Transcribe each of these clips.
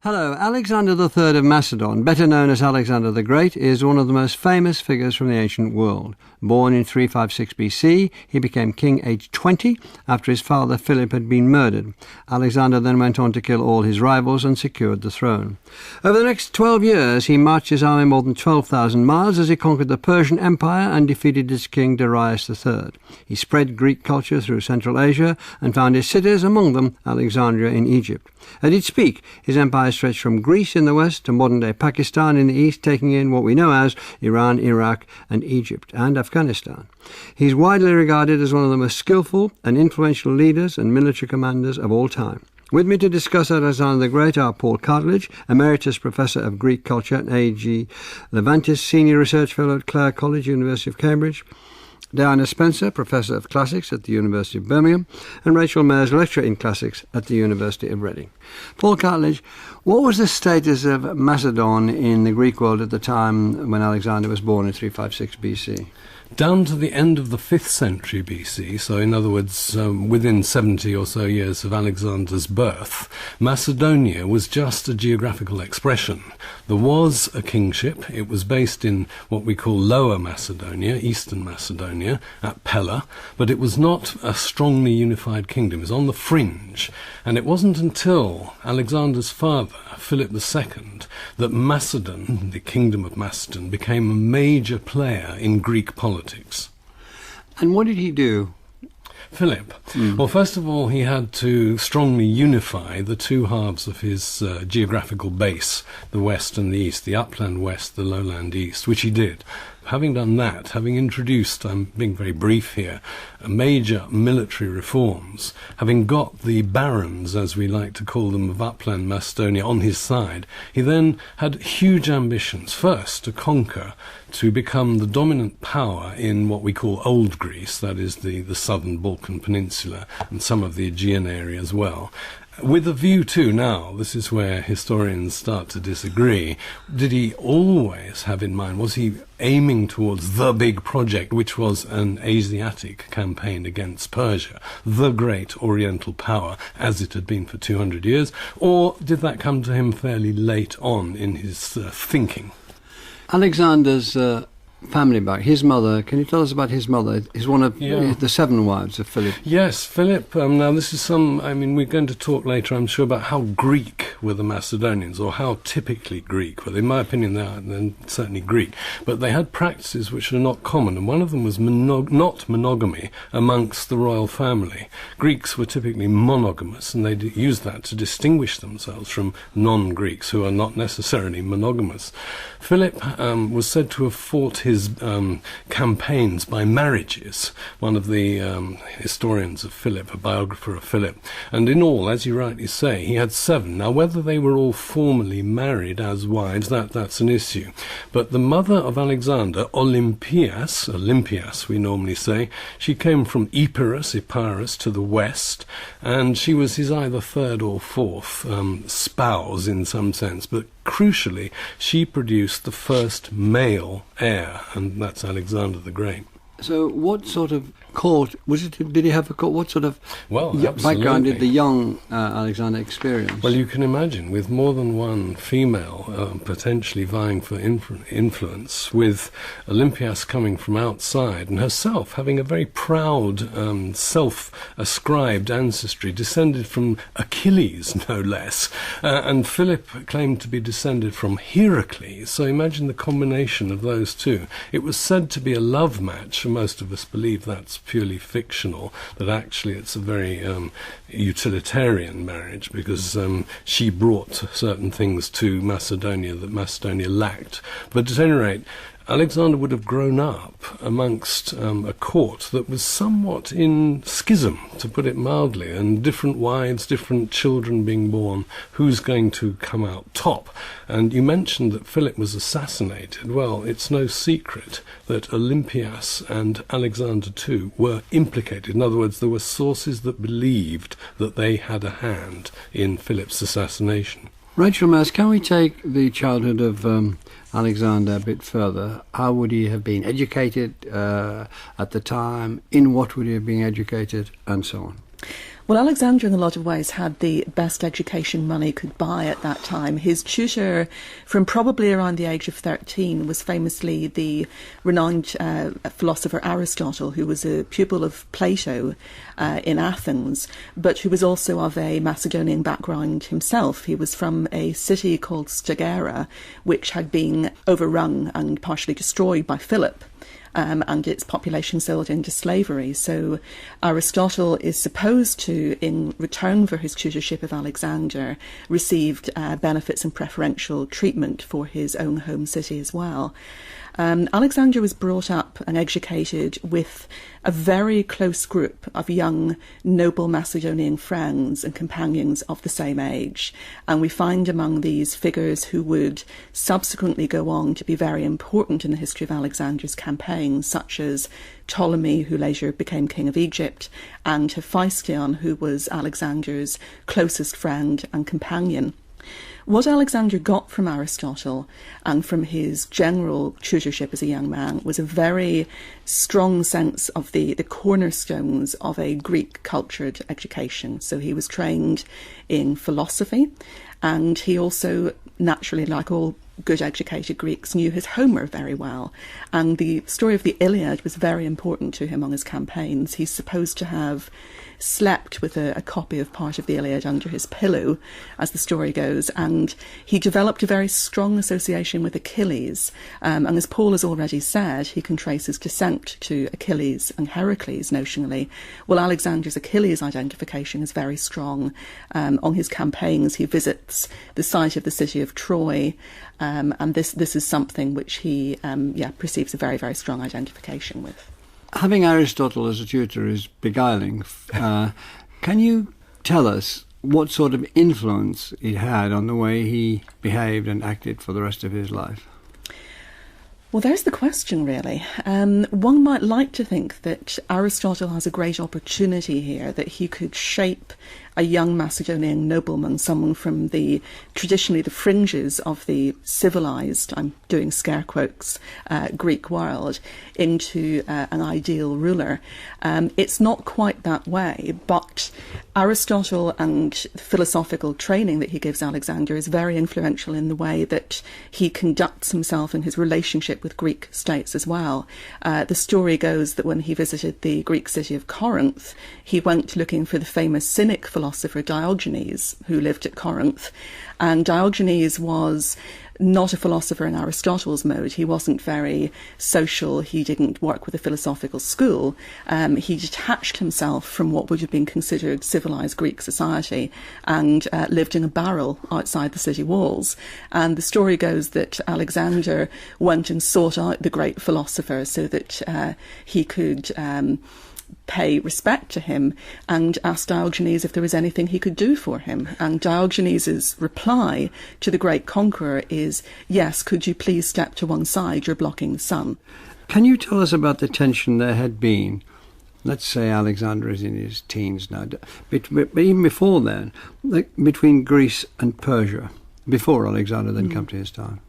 Hello, Alexander III of Macedon, better known as Alexander the Great, is one of the most famous figures from the ancient world. Born in 356 BC, he became king aged 20 after his father Philip had been murdered. Alexander then went on to kill all his rivals and secured the throne. Over the next 12 years, he marched his army more than 12,000 miles as he conquered the Persian Empire and defeated its king Darius III. He spread Greek culture through Central Asia and founded cities, among them Alexandria in Egypt. At its peak, his empire stretched from Greece in the west to modern-day Pakistan in the east, taking in what we know as Iran, Iraq and Egypt and Afghanistan. He's widely regarded as one of the most skillful and influential leaders and military commanders of all time. With me to discuss Alexander the Great are Paul Cartledge, Emeritus Professor of Greek Culture at A.G. Levantis, Senior Research Fellow at Clare College, University of Cambridge, Diana Spencer, Professor of Classics at the University of Birmingham, and Rachel Mayers, Lecturer in Classics at the University of Reading. Paul Cartledge, what was the status of Macedon in the Greek world at the time when Alexander was born in 356 BC? Down to the end of the 5th century BC, so in other words, within 70 or so years of Alexander's birth, Macedonia was just a geographical expression. There was a kingship. It was based in what we call Lower Macedonia, Eastern Macedonia, at Pella, but it was not a strongly unified kingdom. It was on the fringe. And it wasn't until Alexander's father, Philip II, that Macedon, the kingdom of Macedon, became a major player in Greek politics. And what did he do? Philip. Well, first of all, he had to strongly unify the two halves of his geographical base, the west and the east, the upland west, the lowland east, which he did. Having done that, having introduced, I'm being very brief here, major military reforms, having got the barons, as we like to call them, of upland Macedonia on his side, he then had huge ambitions, first to conquer, to become the dominant power in what we call Old Greece, that is the southern Balkan Peninsula and some of the Aegean area as well. With a view to, now, this is where historians start to disagree, did he always have in mind, was he aiming towards the big project, which was an Asiatic campaign against Persia, the great Oriental power, as it had been for 200 years, or did that come to him fairly late on in his thinking? Alexander's family back. His mother, can you tell us about his mother? He's one of the 7 wives of Philip. Yes, Philip. Now this is we're going to talk later, I'm sure, about how Greek were the Macedonians, or how typically Greek. Well, in my opinion, they're certainly Greek. But they had practices which are not common, and one of them was not monogamy amongst the royal family. Greeks were typically monogamous, and they used that to distinguish themselves from non-Greeks, who are not necessarily monogamous. Philip was said to have fought his campaigns by marriages, one of the historians of Philip, a biographer of Philip. And in all, as you rightly say, he had 7. Now, whether they were all formally married as wives, that's an issue. But the mother of Alexander, Olympias we normally say, she came from Epirus to the west, and she was his either 3rd or 4th spouse in some sense, but crucially, she produced the first male heir, and that's Alexander the Great. So what sort of court, did he have a court? What sort of background did the young Alexander experience? Well, you can imagine, with more than one female potentially vying for influence, with Olympias coming from outside, and herself having a very proud, self-ascribed ancestry, descended from Achilles, no less, and Philip claimed to be descended from Heracles, so imagine the combination of those two. It was said to be a love match, and most of us believe that's purely fictional, that actually it's a very utilitarian marriage, because she brought certain things to Macedonia that Macedonia lacked. But at any rate, Alexander would have grown up amongst a court that was somewhat in schism, to put it mildly, and different wives, different children being born. Who's going to come out top? And you mentioned that Philip was assassinated. Well, it's no secret that Olympias and Alexander too were implicated. In other words, there were sources that believed that they had a hand in Philip's assassination. Rachel Mayers, can we take the childhood of Alexander a bit further? How would he have been educated at the time? In what would he have been educated? And so on. Well, Alexander in a lot of ways had the best education money could buy at that time. His tutor from probably around the age of 13 was famously the renowned philosopher Aristotle, who was a pupil of Plato in Athens, but who was also of a Macedonian background himself. He was from a city called Stagira, which had been overrun and partially destroyed by Philip. And its population sold into slavery. So Aristotle is supposed to, in return for his tutorship of Alexander, received benefits and preferential treatment for his own home city as well. Alexander was brought up and educated with a very close group of young, noble Macedonian friends and companions of the same age. And we find among these figures who would subsequently go on to be very important in the history of Alexander's campaigns, such as Ptolemy, who later became king of Egypt, and Hephaestion, who was Alexander's closest friend and companion. What Alexander got from Aristotle and from his general tutorship as a young man was a very strong sense of the cornerstones of a Greek cultured education. So he was trained in philosophy, and he also, naturally, like all good educated Greeks, knew his Homer very well. And the story of the Iliad was very important to him on his campaigns. He's supposed to have slept with a copy of part of the Iliad under his pillow, as the story goes, and he developed a very strong association with Achilles. And as Paul has already said, he can trace his descent to Achilles and Heracles, notionally. Well, Alexander's Achilles identification is very strong. On his campaigns, he visits the site of the city of Troy, and this is something which he perceives a very, very strong identification with. Having Aristotle as a tutor is beguiling. Can you tell us what sort of influence it had on the way he behaved and acted for the rest of his life? Well, there's the question, really. One might like to think that Aristotle has a great opportunity here, that he could shape a young Macedonian nobleman, someone from traditionally the fringes of the civilized, I'm doing scare quotes, Greek world, into an ideal ruler. It's not quite that way, but Aristotle and the philosophical training that he gives Alexander is very influential in the way that he conducts himself in his relationship with Greek states as well. The story goes that when he visited the Greek city of Corinth, he went looking for the famous Cynic philosopher Diogenes, who lived at Corinth. And Diogenes was not a philosopher in Aristotle's mode. He wasn't very social. He didn't work with a philosophical school. He detached himself from what would have been considered civilized Greek society and lived in a barrel outside the city walls. And the story goes that Alexander went and sought out the great philosopher so that he could pay respect to him, and asked Diogenes if there was anything he could do for him. And Diogenes' reply to the great conqueror is, "Yes, could you please step to one side, you're blocking the sun." Can you tell us about the tension there had been? Let's say Alexander is in his teens now, but even before then, between Greece and Persia, before Alexander then come to his time.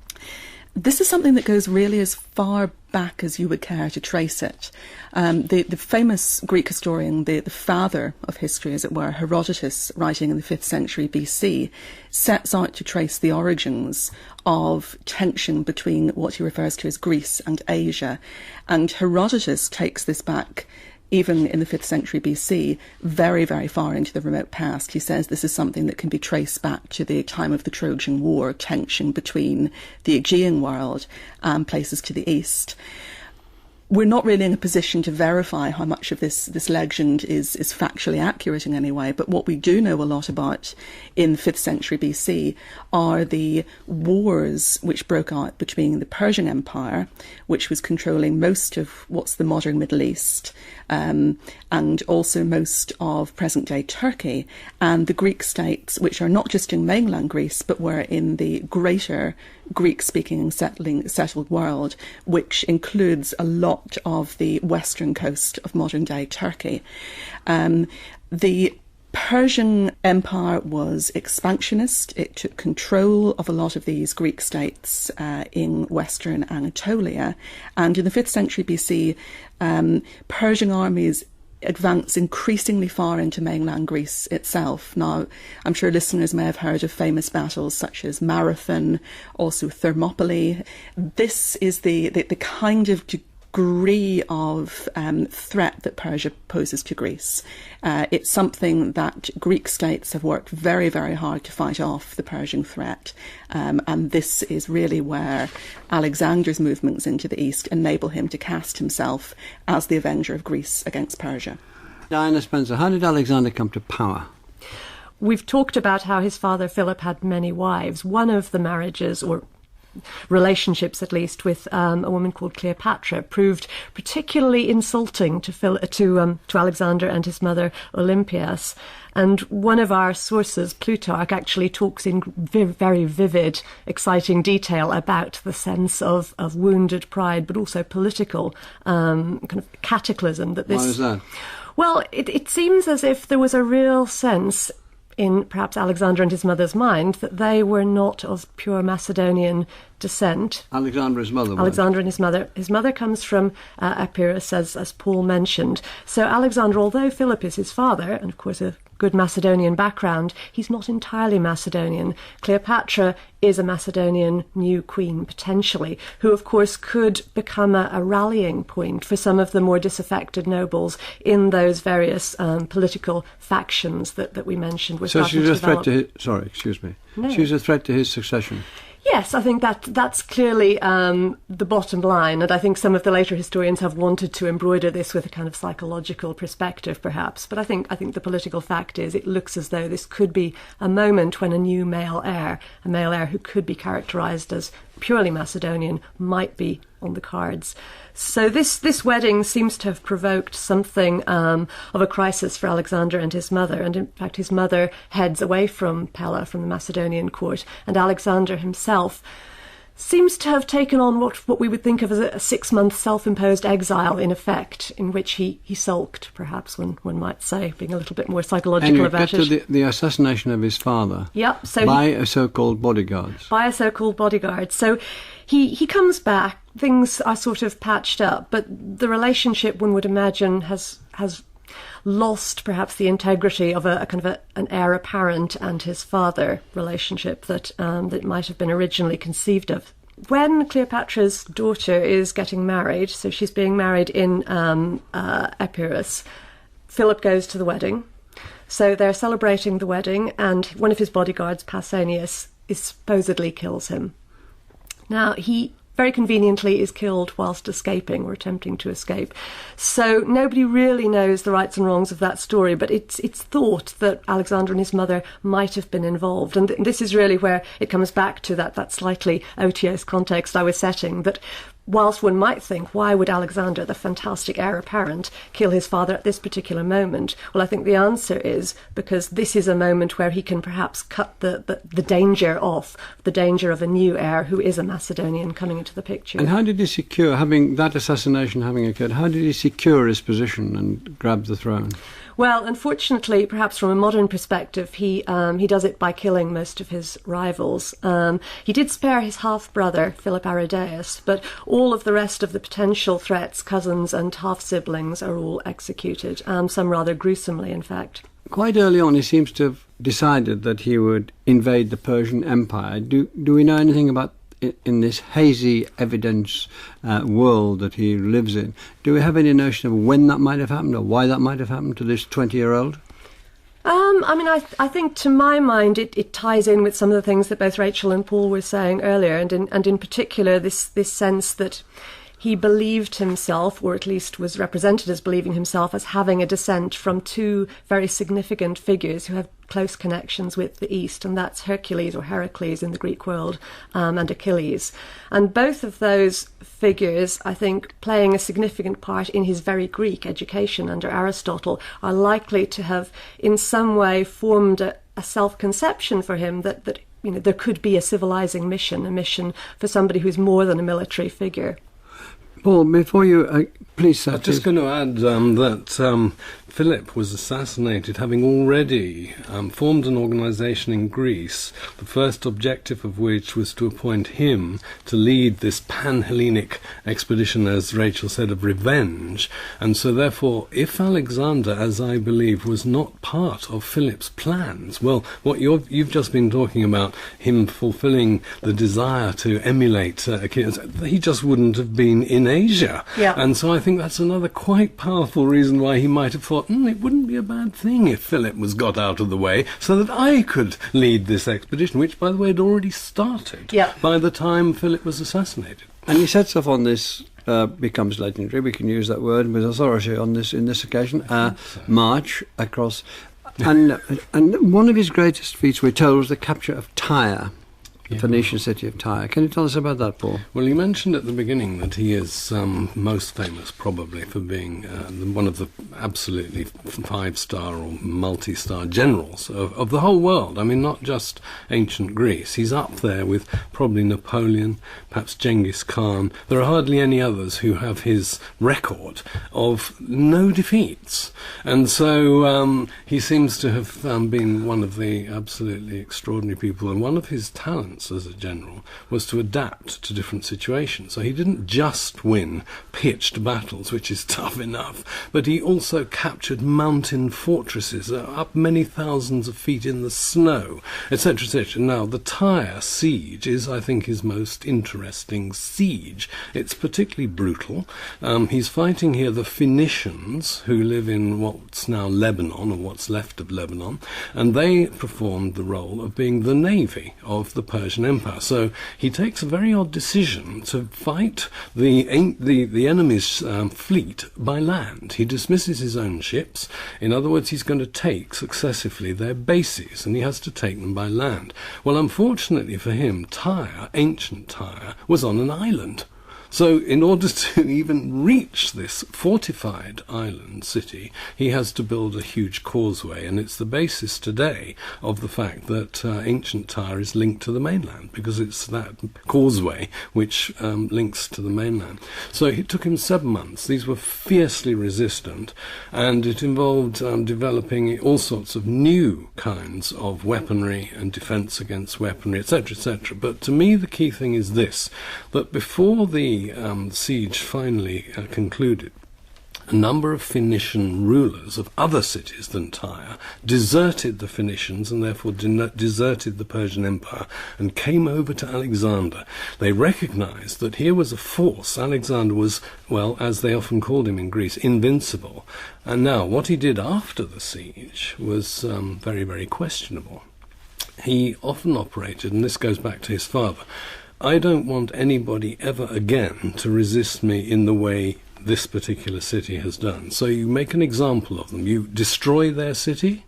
This is something that goes really as far back as you would care to trace it. The famous Greek historian, the father of history, as it were, Herodotus, writing in the 5th century BC, sets out to trace the origins of tension between what he refers to as Greece and Asia. And Herodotus takes this back, even in the 5th century BC, very, very far into the remote past. He says this is something that can be traced back to the time of the Trojan War, tension between the Aegean world and places to the east. We're not really in a position to verify how much of this legend is factually accurate in any way, but what we do know a lot about in the 5th century BC are the wars which broke out between the Persian Empire, which was controlling most of what's the modern Middle East, and also most of present-day Turkey, and the Greek states, which are not just in mainland Greece, but were in the greater Greek-speaking and settled world, which includes a lot of the western coast of modern-day Turkey. The Persian Empire was expansionist. It took control of a lot of these Greek states in western Anatolia. And in the 5th century BC, Persian armies advance increasingly far into mainland Greece itself. Now, I'm sure listeners may have heard of famous battles such as Marathon, also Thermopylae. This is the kind of degree of threat that Persia poses to Greece. It's something that Greek states have worked very, very hard to fight off, the Persian threat. And this is really where Alexander's movements into the east enable him to cast himself as the avenger of Greece against Persia. Diana Spencer, how did Alexander come to power? We've talked about how his father Philip had many wives. One of the marriages, or relationships at least, with a woman called Cleopatra proved particularly insulting to Alexander and his mother Olympias. And one of our sources, Plutarch, actually talks in very vivid, exciting detail about the sense of wounded pride, but also political kind of cataclysm that this. Why is that? Well, it seems as if there was a real sense in perhaps Alexander and his mother's mind that they were not of pure Macedonian descent. Alexander and his mother. Alexander and his mother. His mother comes from Epirus, as Paul mentioned. So Alexander, although Philip is his father, and of course a good Macedonian background, he's not entirely Macedonian. Cleopatra is a Macedonian new queen, potentially, who of course could become a rallying point for some of the more disaffected nobles in those various political factions that we mentioned. So she's a threat to his, sorry, excuse me. No. She's a threat to his succession. Yes, I think that's clearly the bottom line, and I think some of the later historians have wanted to embroider this with a kind of psychological perspective, perhaps. But I think the political fact is it looks as though this could be a moment when a new male heir who could be characterised as purely Macedonian, might be on the cards. So this wedding seems to have provoked something of a crisis for Alexander and his mother, and in fact his mother heads away from Pella, from the Macedonian court, and Alexander himself seems to have taken on what we would think of as a 6-month self-imposed exile, in effect, in which he sulked, perhaps one might say, being a little bit more psychological about it. And you get to the assassination of his father. Yep. So by a so-called bodyguard. By a so-called bodyguard. So he comes back, things are sort of patched up, but the relationship, one would imagine, has lost perhaps the integrity of a kind of an heir apparent and his father relationship that might have been originally conceived of. When Cleopatra's daughter is getting married, so she's being married in Epirus, Philip goes to the wedding. So they're celebrating the wedding, and one of his bodyguards, Pausanias, supposedly kills him. Now, he very conveniently is killed whilst escaping or attempting to escape. So nobody really knows the rights and wrongs of that story, but it's thought that Alexander and his mother might have been involved. And this is really where it comes back to that slightly otiose context I was setting, that whilst one might think, why would Alexander, the fantastic heir apparent, kill his father at this particular moment? Well, I think the answer is because this is a moment where he can perhaps cut the danger off, the danger of a new heir who is a Macedonian coming into the picture. And how did he secure, having that assassination having occurred, how did he secure his position and grab the throne? Well, unfortunately, perhaps from a modern perspective, he does it by killing most of his rivals. He did spare his half-brother, Philip Aridaeus, but all of the rest of the potential threats, cousins and half-siblings, are all executed, some rather gruesomely, in fact. Quite early on, he seems to have decided that he would invade the Persian Empire. Do we know anything about, in this hazy evidence world that he lives in, do we have any notion of when that might have happened or why that might have happened to this 20-year-old? I think to my mind it ties in with some of the things that both Rachel and Paul were saying earlier, and in particular this sense that he believed himself, or at least was represented as believing himself, as having a descent from two very significant figures who have close connections with the East, and that's Hercules, or Heracles in the Greek world, and Achilles. And both of those figures, I think, playing a significant part in his very Greek education under Aristotle, are likely to have in some way formed a self-conception for him that there could be a civilizing mission, a mission for somebody who's more than a military figure. Paul, before you, please... I'm just going to add that Philip was assassinated having already formed an organisation in Greece, the first objective of which was to appoint him to lead this pan-Hellenic expedition, as Rachel said, of revenge. And so therefore, if Alexander, as I believe, was not part of Philip's plans, well, what you've just been talking about, him fulfilling the desire to emulate he just wouldn't have been in Asia. Yeah. And so I think that's another quite powerful reason why he might have thought, it wouldn't be a bad thing if Philip was got out of the way so that I could lead this expedition, which, by the way, had already started by the time Philip was assassinated. And he sets off on this, becomes legendary, we can use that word with authority on this in this occasion, march across. And one of his greatest feats, we're told, was the capture of Tyre. The Phoenician city of Tyre. Can you tell us about that, Paul? Well, you mentioned at the beginning that he is most famous probably for being one of the absolutely five-star or multi-star generals of the whole world. I mean, not just ancient Greece. He's up there with probably Napoleon, perhaps Genghis Khan. There are hardly any others who have his record of no defeats. And so he seems to have been one of the absolutely extraordinary people, and one of his talents as a general was to adapt to different situations. So he didn't just win pitched battles, which is tough enough, but he also captured mountain fortresses up many thousands of feet in the snow, etc., etc. Now, the Tyre siege is, I think, his most interesting siege. It's particularly brutal. He's fighting here the Phoenicians, who live in what's now Lebanon, or what's left of Lebanon, and they performed the role of being the navy of the Persian Empire. So he takes a very odd decision to fight the enemy's fleet by land. He dismisses his own ships. In other words, he's going to take successively their bases, and he has to take them by land. Well, unfortunately for him, Tyre, ancient Tyre, was on an island. So in order to even reach this fortified island city, he has to build a huge causeway, and it's the basis today of the fact that ancient Tyre is linked to the mainland, because it's that causeway which links to the mainland. So it took him 7 months. These were fiercely resistant, and it involved developing all sorts of new kinds of weaponry and defence against weaponry, etc., etc. But to me the key thing is this, that before the siege finally concluded, a number of Phoenician rulers of other cities than Tyre deserted the Phoenicians and therefore deserted the Persian Empire and came over to Alexander. They recognized that here was a force. Alexander was, well, as they often called him in Greece, invincible. And now what he did after the siege was very, very questionable. He often operated, and this goes back to his father, I don't want anybody ever again to resist me in the way this particular city has done. So you make an example of them. You destroy their city,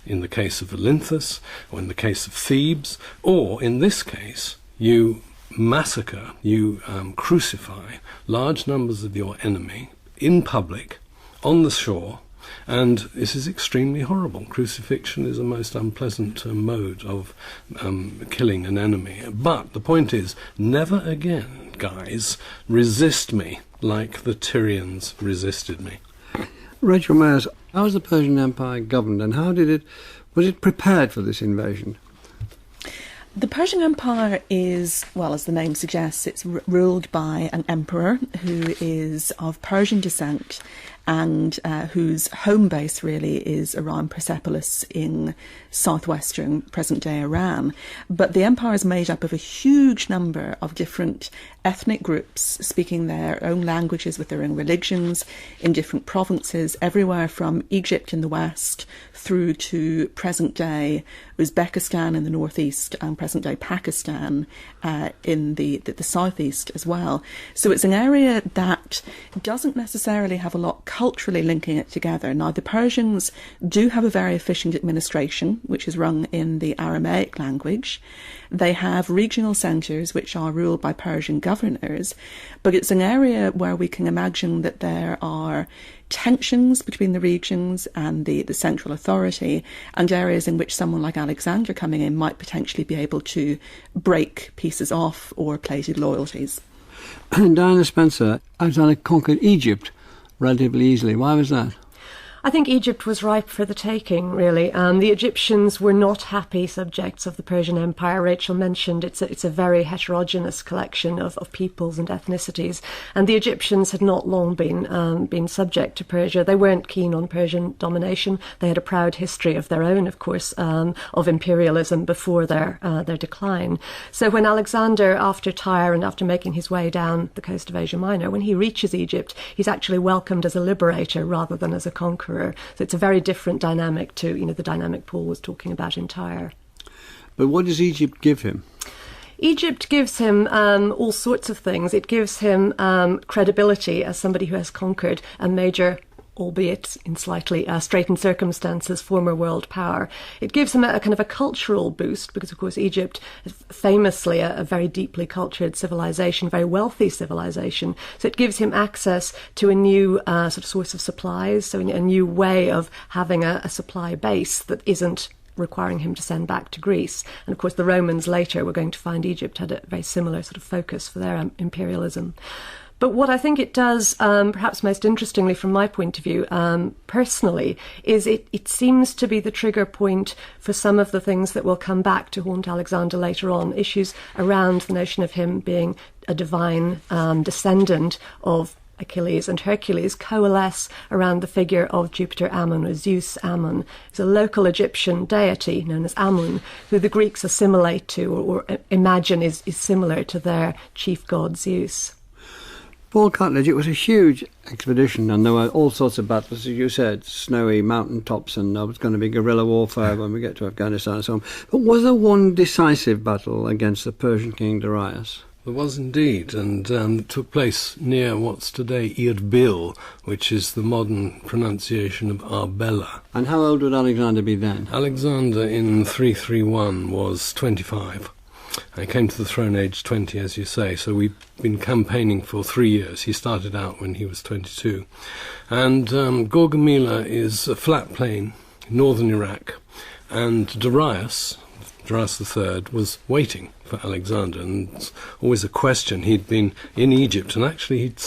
in the case of Olynthus, or in the case of Thebes, or in this case, you massacre, you crucify large numbers of your enemy in public, on the shore, and this is extremely horrible. Crucifixion is a most unpleasant mode of killing an enemy. But the point is, never again, guys, resist me like the Tyrians resisted me. Rachel Mayers, how was the Persian Empire governed, and was it prepared for this invasion? The Persian Empire is, well, as the name suggests, it's ruled by an emperor who is of Persian descent and whose home base really is around Persepolis in southwestern present-day Iran. But the empire is made up of a huge number of different ethnic groups speaking their own languages with their own religions in different provinces, everywhere from Egypt in the west through to present-day Uzbekistan in the northeast and present-day Pakistan in the southeast as well. So it's an area that doesn't necessarily have a lot culturally linking it together. Now, the Persians do have a very efficient administration, which is run in the Aramaic language. They have regional centres which are ruled by Persian governors, but it's an area where we can imagine that there are tensions between the regions and the central authority, and areas in which someone like Alexander coming in might potentially be able to break pieces off or plated loyalties. Diana Spencer, Alexander conquered Egypt relatively easily. Why was that? I think Egypt was ripe for the taking, really. The Egyptians were not happy subjects of the Persian Empire. Rachel mentioned it's a very heterogeneous collection of peoples and ethnicities, and the Egyptians had not long been subject to Persia. They weren't keen on Persian domination. They had a proud history of their own, of course, of imperialism before their decline. So when Alexander, after Tyre and after making his way down the coast of Asia Minor, when he reaches Egypt, he's actually welcomed as a liberator rather than as a conqueror. So it's a very different dynamic to, the dynamic Paul was talking about in Tyre. But what does Egypt give him? Egypt gives him all sorts of things. It gives him credibility as somebody who has conquered a major, albeit in slightly straitened circumstances, former world power. It gives him a kind of a cultural boost because, of course, Egypt is famously a very deeply cultured civilization, very wealthy civilization. So it gives him access to a new sort of source of supplies, so a new way of having a supply base that isn't requiring him to send back to Greece. And of course the Romans later were going to find Egypt had a very similar sort of focus for their imperialism. But what I think it does, perhaps most interestingly from my point of view, personally, is it seems to be the trigger point for some of the things that will come back to haunt Alexander later on, issues around the notion of him being a divine descendant of Achilles and Hercules coalesce around the figure of Jupiter Ammon, or Zeus Ammon. He's a local Egyptian deity known as Amun, who the Greeks assimilate to or imagine is similar to their chief god Zeus. Paul Cartledge, it was a huge expedition, and there were all sorts of battles, as you said, snowy mountain tops, and there was going to be guerrilla warfare when we get to Afghanistan and so on. But was there one decisive battle against the Persian king Darius? There was indeed, and it took place near what's today Erbil, which is the modern pronunciation of Arbela. And how old would Alexander be then? Alexander in 331 was 25. He came to the throne aged 20, as you say, so we've been campaigning for 3 years. He started out when he was 22. And Gaugamela is a flat plain, northern Iraq, and Darius III, was waiting for Alexander, and it's always a question. He'd been in Egypt, and actually he'd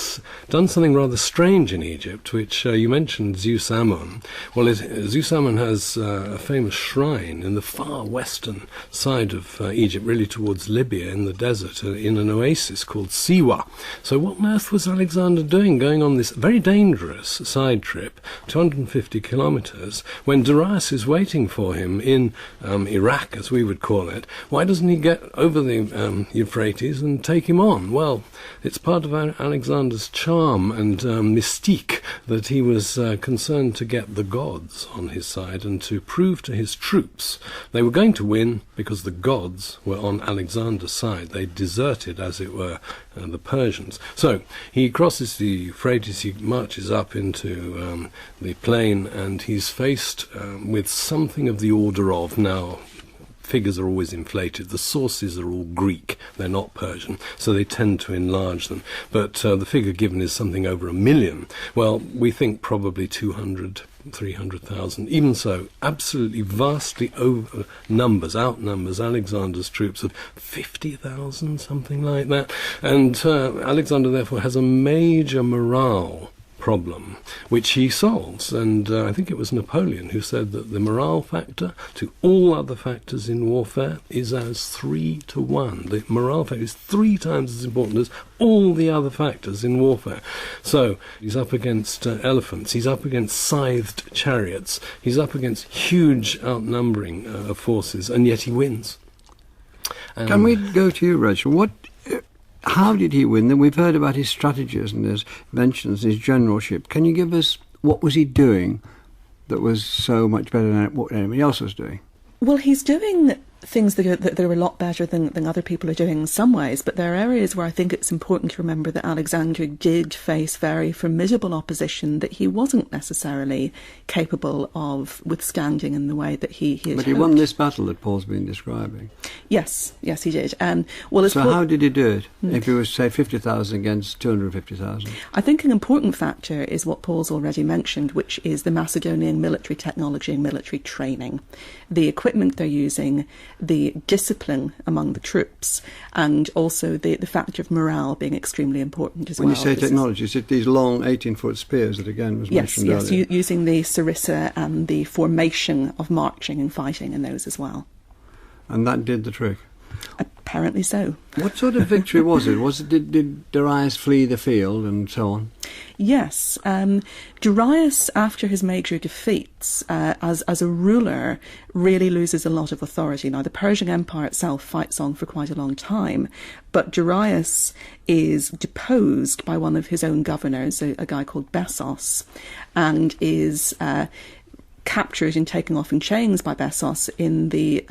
done something rather strange in Egypt, which you mentioned, Zeus Ammon. Well, Zeus Ammon has a famous shrine in the far western side of Egypt, really towards Libya, in the desert, in an oasis called Siwa. So what on earth was Alexander doing, going on this very dangerous side trip, 250 kilometres, when Darius is waiting for him in Iraq, as we would call it? Why doesn't he get over the Euphrates and take him on? Well, it's part of Alexander's charm and mystique that he was concerned to get the gods on his side and to prove to his troops they were going to win because the gods were on Alexander's side. They deserted, as it were, the Persians. So he crosses the Euphrates, he marches up into the plain, and he's faced with something of the order of, now figures are always inflated, the sources are all Greek, they're not Persian, so they tend to enlarge them. But the figure given is something over 1 million. Well, we think probably 200, 300,000. Even so, absolutely vastly outnumbers Alexander's troops of 50,000, something like that. And Alexander, therefore, has a major morale problem, which he solves. And I think it was Napoleon who said that the morale factor to all other factors in warfare is as 3 to 1. The morale factor is 3 times as important as all the other factors in warfare. So he's up against elephants, he's up against scythed chariots, he's up against huge outnumbering of forces, and yet he wins. Can we go to you, Rachel? How did he win? Then we've heard about his strategies and his inventions, his generalship. Can you give us what was he doing that was so much better than what anybody else was doing? Well, he's doing things that are a lot better than other people are doing in some ways, but there are areas where I think it's important to remember that Alexander did face very formidable opposition that he wasn't necessarily capable of withstanding in the way that he had But he won this battle that Paul's been describing. Yes, he did. So how did he do it, if he was, say, 50,000 against 250,000? I think an important factor is what Paul's already mentioned, which is the Macedonian military technology and military training. The equipment they're using the discipline among the troops, and also the factor of morale being extremely important as well. When you say technology, is it these long 18-foot spears that again was mentioned earlier? Yes, using the sarissa and the formation of marching and fighting in those as well. And that did the trick? Apparently so. What sort of victory was it? Did Darius flee the field and so on? Yes. Darius, after his major defeats, as a ruler, really loses a lot of authority. Now, the Persian Empire itself fights on for quite a long time, but Darius is deposed by one of his own governors, a guy called Bessos, and is captured and taken off in chains by Bessos in the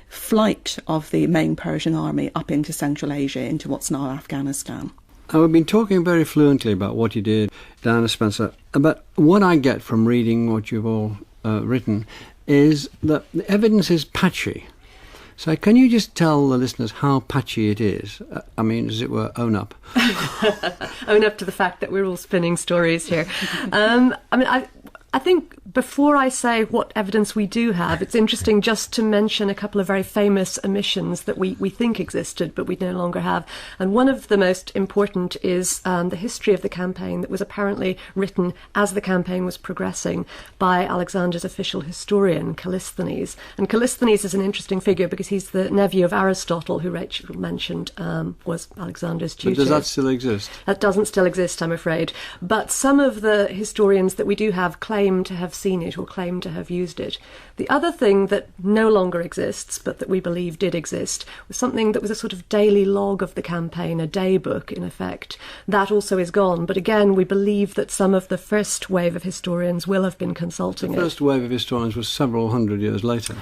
flight of the main Persian army up into Central Asia, into what's now Afghanistan. And we've been talking very fluently about what you did, Diana Spencer, but what I get from reading what you've all written is that the evidence is patchy. So can you just tell the listeners how patchy it is? I mean, as it were, own up. Own up to the fact that we're all spinning stories here. I think before I say what evidence we do have, it's interesting just to mention a couple of very famous omissions that we think existed, but we no longer have. And one of the most important is the history of the campaign that was apparently written as the campaign was progressing by Alexander's official historian, Callisthenes. And Callisthenes is an interesting figure because he's the nephew of Aristotle, who Rachel mentioned was Alexander's tutor. But does that still exist? That doesn't still exist, I'm afraid. But some of the historians that we do have claim to have seen it or claim to have used it. The other thing that no longer exists, but that we believe did exist, was something that was a sort of daily log of the campaign, a day book in effect. That also is gone, but again we believe that some of the first wave of historians will have been consulting it. The first wave of historians was several hundred years later.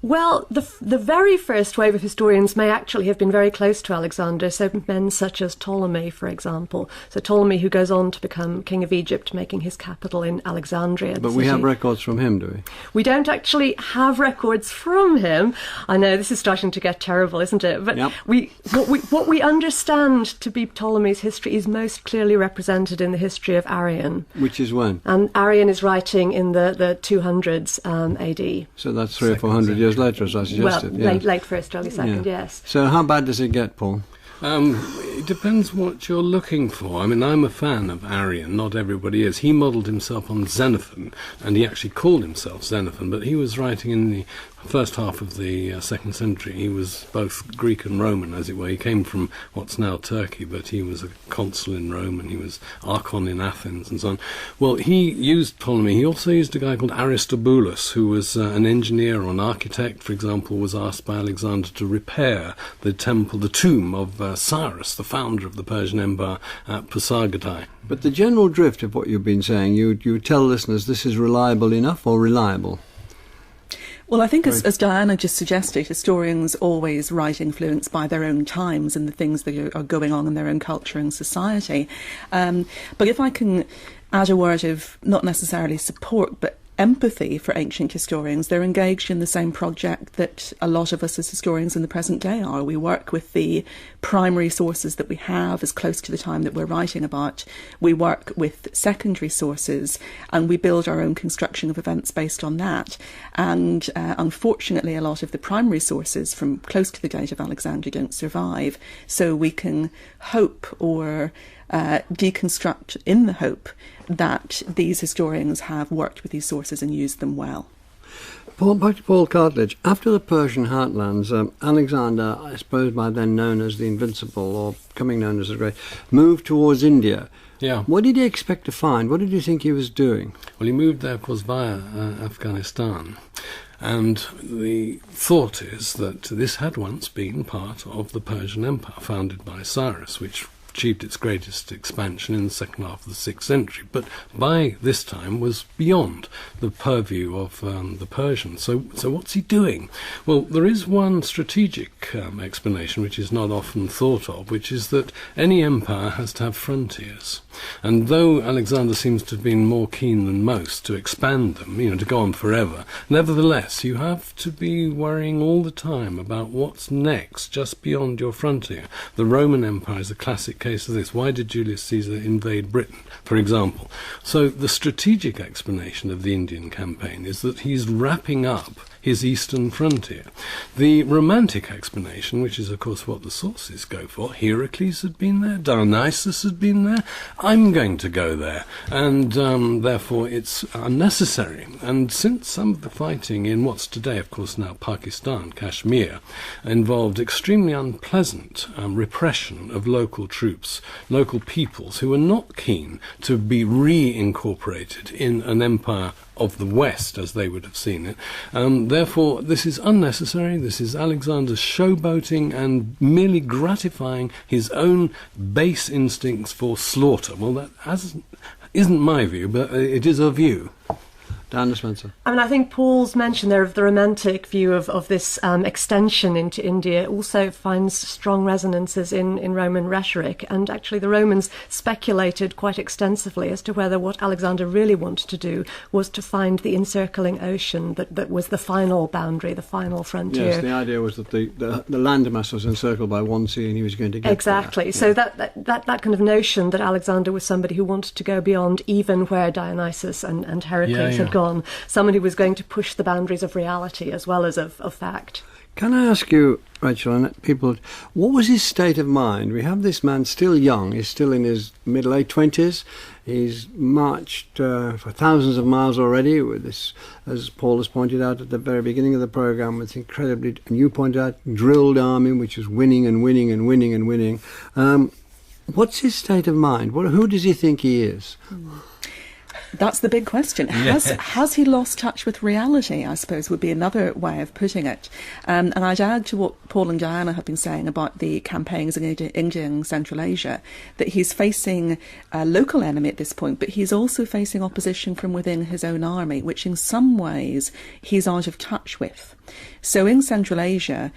Well, the very first wave of historians may actually have been very close to Alexander, so men such as Ptolemy, for example. So Ptolemy, who goes on to become king of Egypt, making his capital in Alexandria. But we have records from him, do we? We don't actually have records from him. I know, this is starting to get terrible, isn't it? But yep. What we understand to be Ptolemy's history is most clearly represented in the history of Arrian. Which is when? And Arrian is writing in the 200s AD. So that's 300 or 400 years later, as I suggested. Well, late first, early second, yes. So how bad does it get, Paul? It depends what you're looking for. I mean, I'm a fan of Arrian, not everybody is. He modelled himself on Xenophon, and he actually called himself Xenophon, but he was writing in the first half of the 2nd century. He was both Greek and Roman, as it were. He came from what's now Turkey, but he was a consul in Rome, and he was archon in Athens, and so on. Well, he used Ptolemy. He also used a guy called Aristobulus, who was an engineer or an architect, for example, was asked by Alexander to repair the temple, the tomb of Cyrus, the founder of the Persian Empire, at Pasargadae. But the general drift of what you've been saying, you tell listeners this is reliable enough or reliable? Well, I think, as Diana just suggested, historians always write influenced by their own times and the things that are going on in their own culture and society. But if I can add a word of not necessarily support, but empathy for ancient historians, they're engaged in the same project that a lot of us as historians in the present day are. We work with the primary sources that we have as close to the time that we're writing about. We work with secondary sources and we build our own construction of events based on that. And unfortunately, a lot of the primary sources from close to the date of Alexander don't survive. So we can hope or deconstruct in the hope that these historians have worked with these sources and used them well. Back to Paul Cartledge. After the Persian heartlands, Alexander, I suppose by then known as the Invincible, or becoming known as the Great, moved towards India. Yeah. What did he expect to find? What did you think he was doing? Well, he moved there, of course, via Afghanistan. And the thought is that this had once been part of the Persian Empire, founded by Cyrus, which achieved its greatest expansion in the second half of the 6th century, but by this time was beyond the purview of the Persians. So what's he doing? Well, there is one strategic explanation which is not often thought of, which is that any empire has to have frontiers. And though Alexander seems to have been more keen than most to expand them, to go on forever, nevertheless, you have to be worrying all the time about what's next, just beyond your frontier. The Roman Empire is a classic case of this. Why did Julius Caesar invade Britain, for example? So the strategic explanation of the Indian campaign is that he's wrapping up his eastern frontier. The romantic explanation, which is of course what the sources go for, Heracles had been there, Dionysus had been there, I'm going to go there, and therefore it's unnecessary. And since some of the fighting in what's today, of course, now Pakistan, Kashmir, involved extremely unpleasant repression of local troops, local peoples who were not keen to be reincorporated in an empire of the West, as they would have seen it. Therefore, this is unnecessary. This is Alexander's showboating and merely gratifying his own base instincts for slaughter. Well, that isn't my view, but it is a view. Diana Spencer. I mean, I think Paul's mention there of the romantic view of this extension into India also finds strong resonances in Roman rhetoric. And actually, the Romans speculated quite extensively as to whether what Alexander really wanted to do was to find the encircling ocean that was the final boundary, the final frontier. Yes, the idea was that the landmass was encircled by one sea and he was going to get exactly. there. So that kind of notion that Alexander was somebody who wanted to go beyond even where Dionysus and Heracles had gone. Somebody who was going to push the boundaries of reality as well as of fact. Can I ask you, Rachel, and people, what was his state of mind? We have this man still young, he's still in his late 20s, he's marched for thousands of miles already with this, as Paul has pointed out at the very beginning of the programme, with incredibly, and you pointed out, drilled army, which is winning and winning and winning and winning. What's his state of mind? Who does he think he is? That's the big question. Has he lost touch with reality, I suppose, would be another way of putting it. And I'd add to what Paul and Diana have been saying about the campaigns in India and Central Asia, that he's facing a local enemy at this point, but he's also facing opposition from within his own army, which in some ways he's out of touch with. So in Central Asia,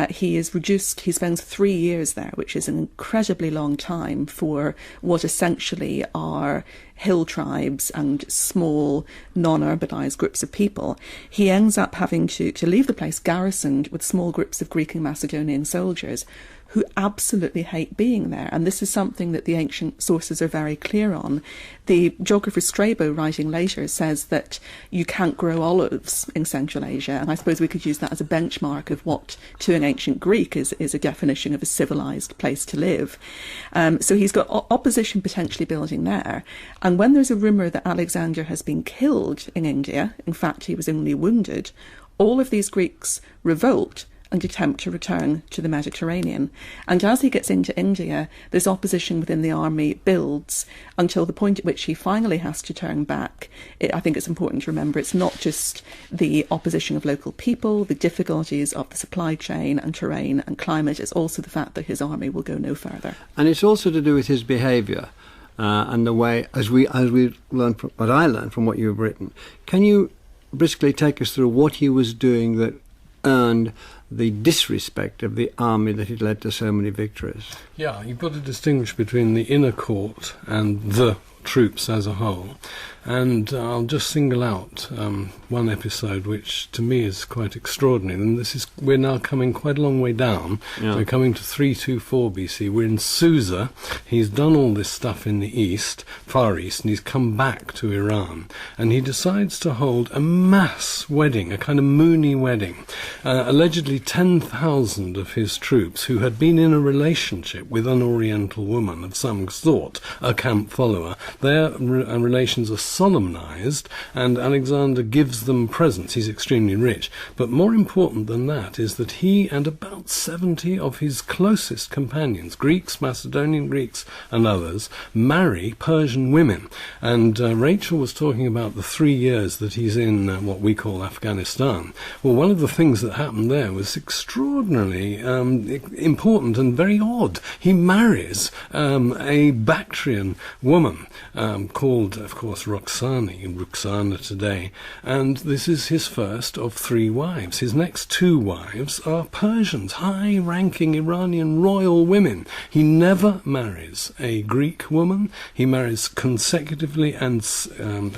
he spends 3 years there, which is an incredibly long time for what essentially are hill tribes and small, non-urbanized groups of people. He ends up having to leave the place garrisoned with small groups of Greek and Macedonian soldiers who absolutely hate being there. And this is something that the ancient sources are very clear on. The geographer Strabo, writing later, says that you can't grow olives in Central Asia. And I suppose we could use that as a benchmark of what, to an ancient Greek, is a definition of a civilized place to live. So he's got opposition potentially building there. And when there's a rumour that Alexander has been killed in India, in fact, he was only wounded, all of these Greeks revolt and attempt to return to the Mediterranean. And as he gets into India, this opposition within the army builds until the point at which he finally has to turn back. I think it's important to remember it's not just the opposition of local people, the difficulties of the supply chain and terrain and climate, it's also the fact that his army will go no further. And it's also to do with his behaviour and the way, as we learned from what I learned from what you've written. Can you briskly take us through what he was doing that earned the disrespect of the army that had led to so many victories? Yeah, you've got to distinguish between the inner court and the troops as a whole. And I'll just single out one episode which to me is quite extraordinary. And we're now coming quite a long way down. Yeah. We're coming to 324 BC. We're in Susa. He's done all this stuff in the east, Far East, and he's come back to Iran. And he decides to hold a mass wedding, a kind of Mooney wedding. Allegedly 10,000 of his troops who had been in a relationship with an Oriental woman of some sort, a camp follower, their relations are solemnized, and Alexander gives them presents. He's extremely rich. But more important than that is that he and about 70 of his closest companions, Greeks, Macedonian Greeks and others, marry Persian women. And Rachel was talking about the 3 years that he's in what we call Afghanistan. Well, one of the things that happened there was extraordinarily important and very odd. He marries a Bactrian woman called, of course, Ruxana today, and this is his first of 3 wives. His next 2 wives are Persians, high-ranking Iranian royal women. He never marries a Greek woman. He marries consecutively and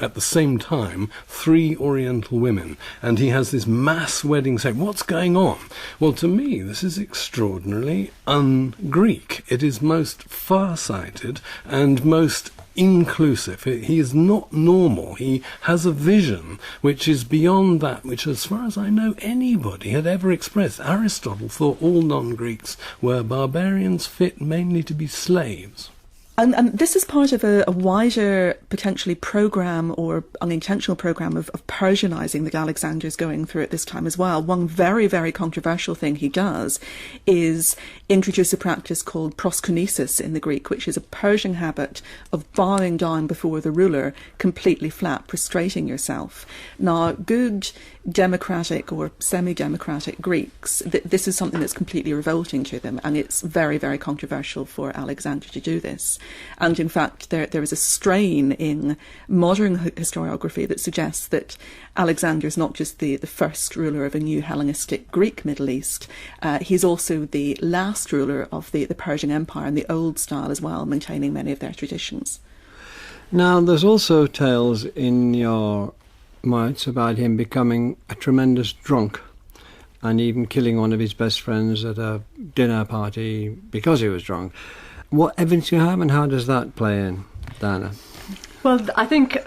at the same time 3 Oriental women, and he has this mass wedding ceremony. What's going on? Well, to me, this is extraordinarily un-Greek. It is most far-sighted and most inclusive. He is not normal. He has a vision which is beyond that which, as far as I know, anybody had ever expressed. Aristotle thought all non-Greeks were barbarians fit mainly to be slaves. And this is part of a wider, potentially, programme or unintentional programme of Persianising that Alexander's going through at this time as well. One very, very controversial thing he does is introduce a practice called proskynesis in the Greek, which is a Persian habit of bowing down before the ruler completely flat, prostrating yourself. Now, good democratic or semi-democratic Greeks, this is something that's completely revolting to them, and it's very, very controversial for Alexander to do this. And in fact, there is a strain in modern historiography that suggests that Alexander is not just the first ruler of a new Hellenistic Greek Middle East, he's also the last ruler of the Persian Empire in the old style as well, maintaining many of their traditions. Now, there's also tales in your mites about him becoming a tremendous drunk and even killing one of his best friends at a dinner party because he was drunk. What evidence do you have, and how does that play in, Diana? Well, I think,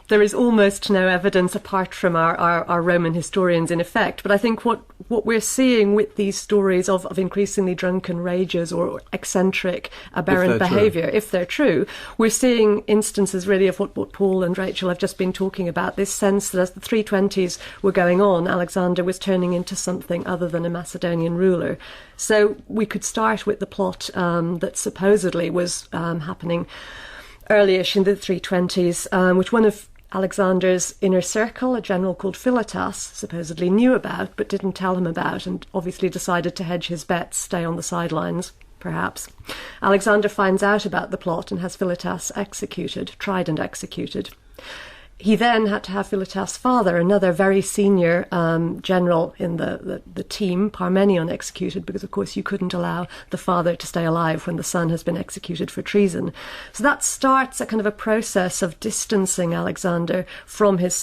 there is almost no evidence apart from our Roman historians, in effect. But I think what we're seeing with these stories of increasingly drunken rages or eccentric, aberrant behaviour, if they're true, we're seeing instances really of what Paul and Rachel have just been talking about, this sense that as the 320s were going on, Alexander was turning into something other than a Macedonian ruler. So we could start with the plot that supposedly was happening early-ish in the 320s, which one of Alexander's inner circle, a general called Philotas, supposedly knew about but didn't tell him about, and obviously decided to hedge his bets, stay on the sidelines, perhaps. Alexander finds out about the plot and has Philotas executed, tried and executed. He then had to have Philotas' father, another very senior general in the team, Parmenion, executed, because, of course, you couldn't allow the father to stay alive when the son has been executed for treason. So that starts a kind of a process of distancing Alexander from his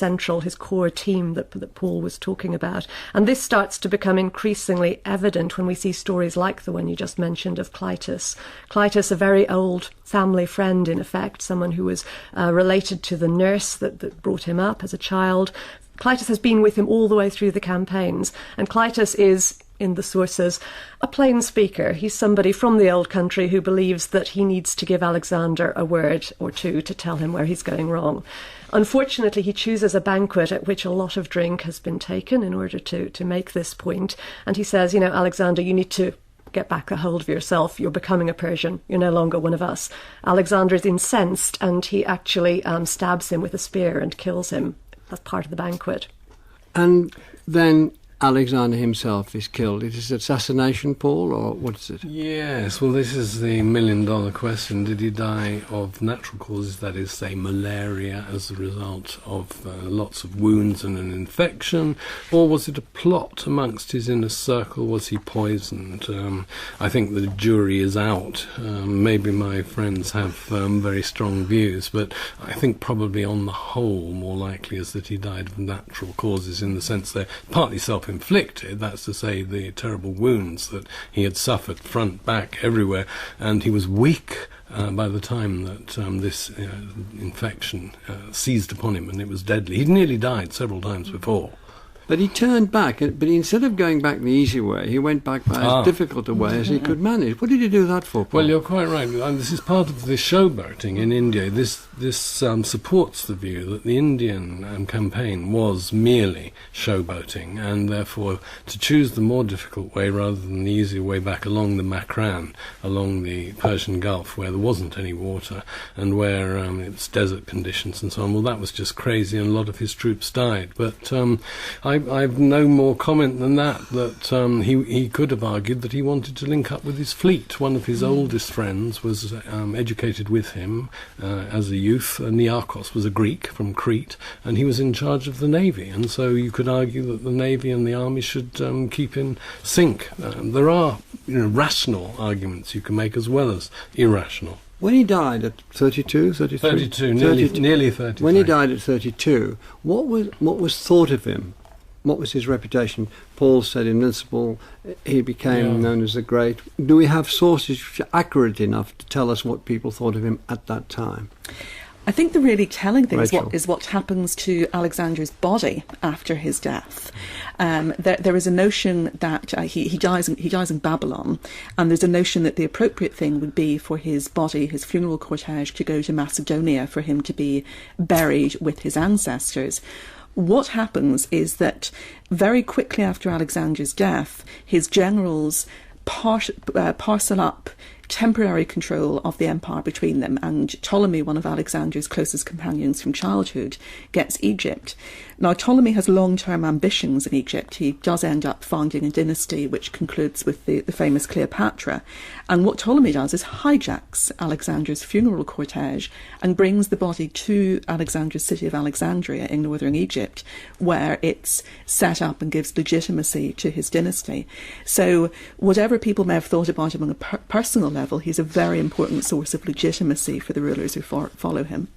core team that Paul was talking about. And this starts to become increasingly evident when we see stories like the one you just mentioned of Clytus. Clytus, a very old family friend, in effect, someone who was related to the nurse that brought him up as a child. Clytus has been with him all the way through the campaigns, and Clytus is, in the sources, a plain speaker. He's somebody from the old country who believes that he needs to give Alexander a word or two to tell him where he's going wrong. Unfortunately, he chooses a banquet at which a lot of drink has been taken in order to make this point, and he says, Alexander, you need to get back a hold of yourself. You're becoming a Persian. You're no longer one of us. Alexander is incensed, and he actually stabs him with a spear and kills him. That's part of the banquet. And then Alexander himself is killed. It is assassination, Paul, or what is it? Yes, well, this is the million-dollar question. Did he die of natural causes, that is, say, malaria as a result of lots of wounds and an infection, or was it a plot amongst his inner circle? Was he poisoned? I think the jury is out. Maybe my friends have very strong views, but I think probably on the whole more likely is that he died of natural causes, in the sense they're partly self-inflicted, that's to say the terrible wounds that he had suffered front, back, everywhere, and he was weak by the time that this infection seized upon him, and it was deadly. He'd nearly died several times before. But he turned back, but instead of going back the easy way, he went back by as difficult a way as he could manage. What did he do that for, Paul? Well, you're quite right. This is part of the showboating in India. This supports the view that the Indian campaign was merely showboating, and therefore to choose the more difficult way rather than the easier way back along the Makran, along the Persian Gulf, where there wasn't any water and where it's desert conditions and so on. Well, that was just crazy, and a lot of his troops died. But I've no more comment than that he could have argued that he wanted to link up with his fleet. One of his oldest friends was educated with him as a youth. Niarchos was a Greek from Crete, and he was in charge of the navy, and so you could argue that the navy and the army should keep in sync. There are rational arguments you can make as well as irrational. When he died at 32, 33? 32, nearly 33. When he died at 32, what was thought of him What was his reputation? Paul said invincible. He became known as the Great. Do we have sources which are accurate enough to tell us what people thought of him at that time? I think the really telling thing Rachel. is what happens to Alexander's body after his death. There is a notion that he dies in Babylon, and there's a notion that the appropriate thing would be for his body, his funeral cortege, to go to Macedonia for him to be buried with his ancestors. What happens is that very quickly after Alexander's death, his generals parcel up temporary control of the empire between them, and Ptolemy, one of Alexander's closest companions from childhood, gets Egypt. Now, Ptolemy has long-term ambitions in Egypt. He does end up founding a dynasty which concludes with the famous Cleopatra. And what Ptolemy does is hijacks Alexander's funeral cortege and brings the body to Alexander's city of Alexandria in northern Egypt, where it's set up and gives legitimacy to his dynasty. So whatever people may have thought about him on a personal level, he's a very important source of legitimacy for the rulers who follow him.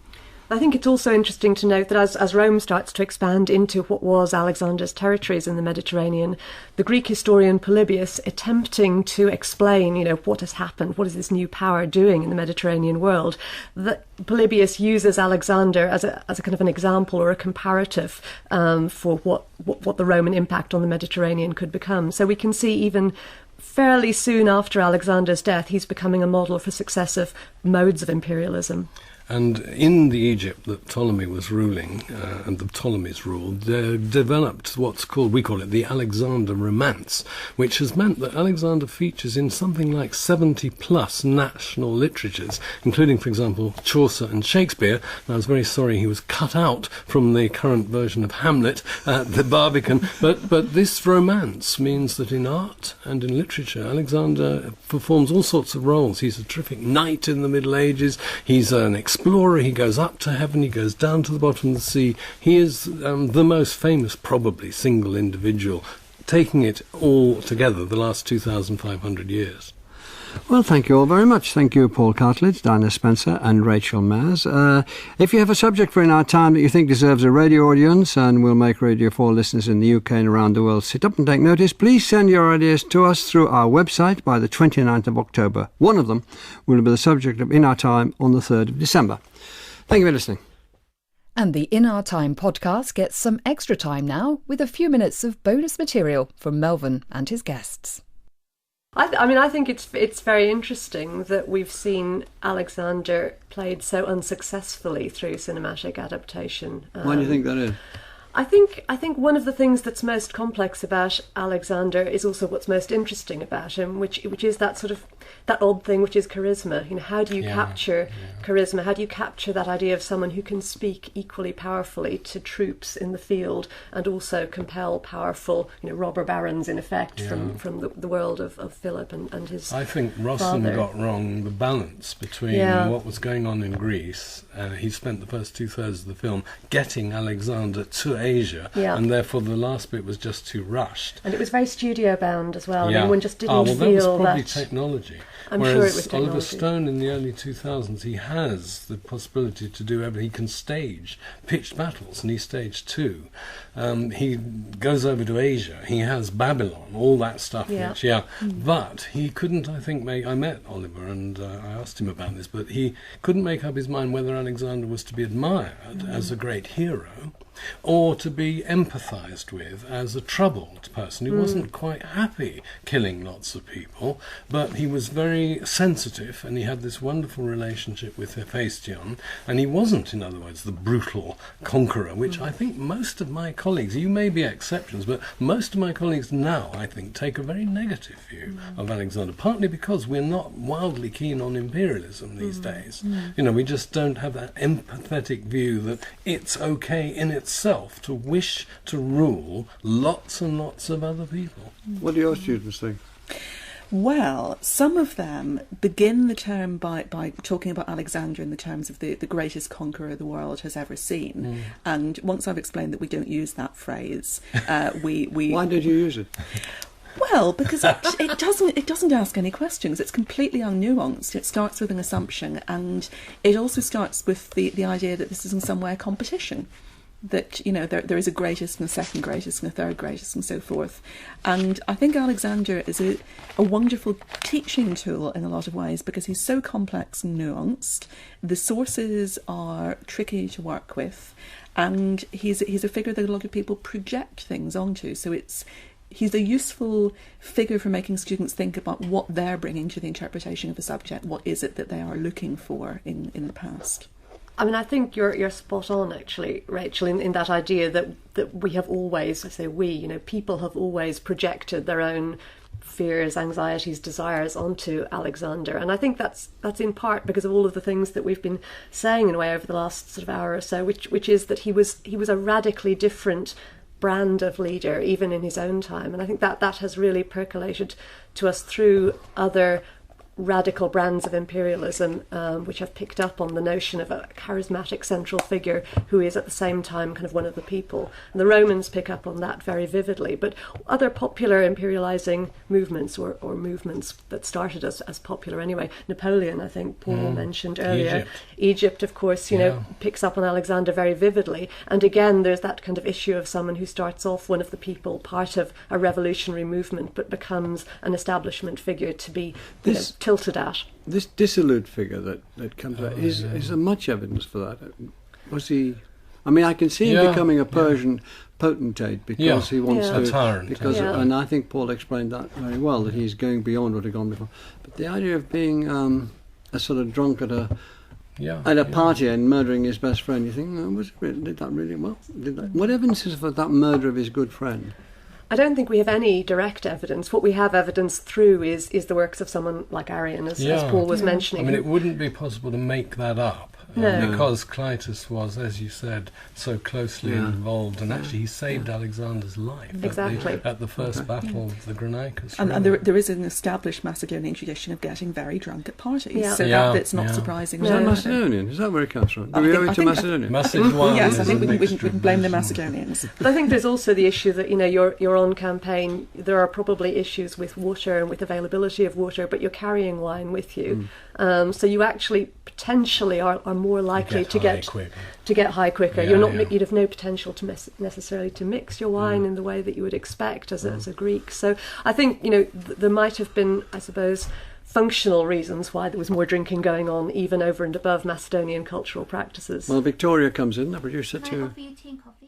I think it's also interesting to note that as Rome starts to expand into what was Alexander's territories in the Mediterranean, the Greek historian Polybius, attempting to explain, what has happened, what is this new power doing in the Mediterranean world, that Polybius uses Alexander as a kind of an example or a comparative for what the Roman impact on the Mediterranean could become. So we can see even fairly soon after Alexander's death, he's becoming a model for successive modes of imperialism. And in the Egypt that Ptolemy was ruling, and the Ptolemies ruled, they developed we call it the Alexander Romance, which has meant that Alexander features in something like 70-plus national literatures, including, for example, Chaucer and Shakespeare. And I was very sorry he was cut out from the current version of Hamlet, the Barbican. But this romance means that in art and in literature, Alexander performs all sorts of roles. He's a terrific knight in the Middle Ages. He's an explorer. He goes up to heaven, he goes down to the bottom of the sea. He is the most famous, probably, single individual, taking it all together the last 2,500 years. Well, thank you all very much. Thank you, Paul Cartledge, Dinah Spencer and Rachel Maz. If you have a subject for In Our Time that you think deserves a radio audience and will make Radio 4 listeners in the UK and around the world sit up and take notice, please send your ideas to us through our website by the 29th of October. One of them will be the subject of In Our Time on the 3rd of December. Thank you for listening. And the In Our Time podcast gets some extra time now with a few minutes of bonus material from Melvin and his guests. I think it's very interesting that we've seen Alexander played so unsuccessfully through cinematic adaptation. Why do you think that is? I think one of the things that's most complex about Alexander is also what's most interesting about him, which is that sort of that odd thing which is charisma. How do you capture charisma? How do you capture that idea of someone who can speak equally powerfully to troops in the field and also compel powerful, robber barons in effect from the world of Philip and his I think Rossum got wrong the balance between what was going on in Greece. He spent the first 2/3 of the film getting Alexander to Asia, and therefore the last bit was just too rushed. And it was very studio bound as well. One just didn't feel that was probably that. Technology. I'm Whereas sure it was technology. Oliver Stone in the early 2000s, he has the possibility to do everything. He can stage pitched battles, and he staged 2. He goes over to Asia. He has Babylon, all that stuff. But he couldn't, I think, I met Oliver and I asked him about this, but he couldn't make up his mind whether Alexander was to be admired as a great hero or to be empathised with as a troubled person who wasn't quite happy killing lots of people, but he was very sensitive and he had this wonderful relationship with Hephaestion, and he wasn't, in other words, the brutal conqueror, which I think most of my colleagues, you may be exceptions, but most of my colleagues now, I think, take a very negative view of Alexander, partly because we're not wildly keen on imperialism these days. We just don't have that empathetic view that it's okay in itself to wish to rule lots and lots of other people. What do your students think? Well, some of them begin the term by talking about Alexander in the terms of the greatest conqueror the world has ever seen. And once I've explained that we don't use that phrase, we Why don't you use it? Well, because it doesn't ask any questions. It's completely unnuanced. It starts with an assumption, and it also starts with the idea that this is in some way a competition. that, you know, there is a greatest and a second greatest and a third greatest and so forth. And I think Alexander is a wonderful teaching tool in a lot of ways, because he's so complex and nuanced. The sources are tricky to work with, and he's a figure that a lot of people project things onto. So he's a useful figure for making students think about what they're bringing to the interpretation of a subject. What is it that they are looking for in the past? I mean, I think you're spot on, actually, Rachel, in that idea that we have always, I say we, you know, people have always projected their own fears, anxieties, desires onto Alexander. And I think that's in part because of all of the things that we've been saying in a way over the last sort of hour or so, which is that he was a radically different brand of leader, even in his own time. And I think that has really percolated to us through other radical brands of imperialism, which have picked up on the notion of a charismatic central figure who is at the same time kind of one of the people. And the Romans pick up on that very vividly. But other popular imperializing movements, or movements that started as popular anyway, Napoleon, I think Paul mentioned earlier. Egypt, of course, you know, picks up on Alexander very vividly. And again, there's that kind of issue of someone who starts off one of the people, part of a revolutionary movement, but becomes an establishment figure to be tilted at. This dissolute figure that comes out, is there much evidence for that? Was he? I mean, I can see him becoming a Persian potentate because he wants to, a tyrant. And I think Paul explained that very well, that he's going beyond what had gone before. But the idea of being a sort of drunk at a party and murdering his best friend, you think, did that really well? What evidence is for that murder of his good friend? I don't think we have any direct evidence. What we have evidence through is the works of someone like Arrian, as Paul was mentioning. I mean, it wouldn't be possible to make that up. Because Clytus was, as you said, so closely involved, and actually he saved Alexander's life at the first battle of the Granicus. And there is an established Macedonian tradition of getting very drunk at parties, so that's not surprising. Is that Macedonian? Is that where it comes from? Do we owe it to Macedonia? Yes, I think we can blame the Macedonians. But I think there's also the issue that, you know, you're on campaign, there are probably issues with water and with availability of water, but you're carrying wine with you. So you actually potentially are more likely to get high quicker. You'd have no potential to necessarily to mix your wine in the way that you would expect as a Greek. So I think, you know, there might have been, I suppose, functional reasons why there was more drinking going on, even over and above Macedonian cultural practices. Well, Victoria comes in, the producer, Can I offer you tea and coffee?